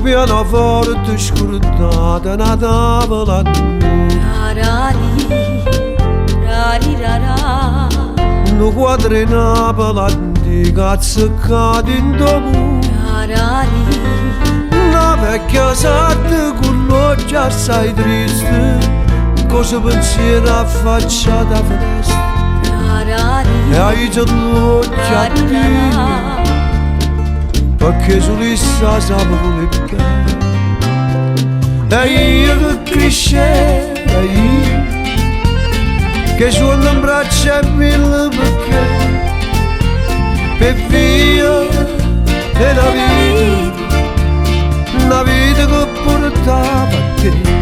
pianoforte scordata una tavola un quadro in Napoli antica azzeccata in domu una vecchia sarta con l'occhi assai triste cosa pensiero affacciata a finestra e hai già l'occhi a te perché solissa sapevo le piccare e io che crescevo che suono in braccia e mille perché per via della vita una vita che portava a te.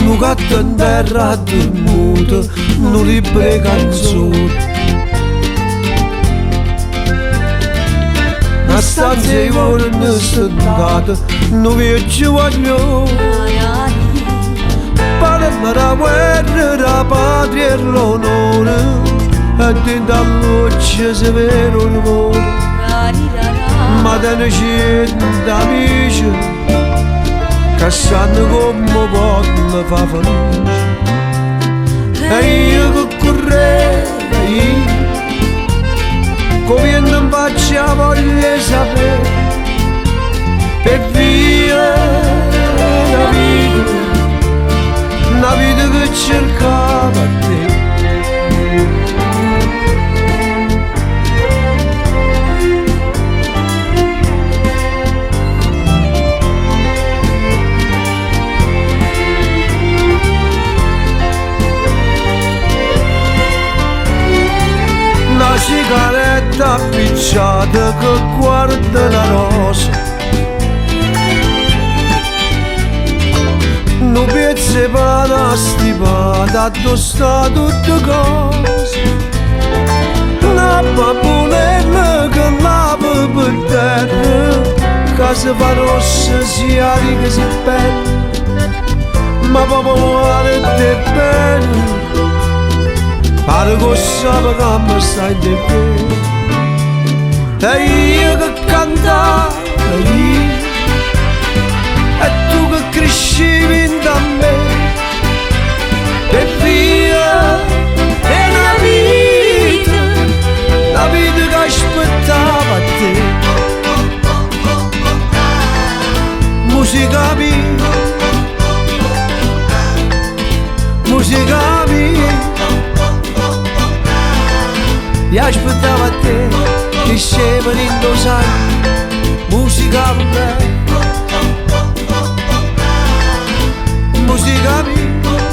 Un gatto in terra dormuto, non libere canzoni. Una stanza di cuore non stendata, non viaggio voglio. Parla la guerra, la patria e l'onore, e dentro all'occhio severo l'amore. Ma te ne c'è d'amici che sanno come possono far felice e io che correi come non faccia voglia sapere per via una vita che cercava te. Una sigaretta appicciata che guarda la rosa, un pezzo di pane stipata addosso tutte cose, una babbolella che lava per terra, che si fa rossa sia che si bella, ma proprio guarda bene. Pare che sape che mi stai di te e io che cantai e tu che crescevi in da me per via è una vita che aspettava a te. Musica mia, musica mia, io aspettavo a te che scema in dosai, musica per me, musica mia.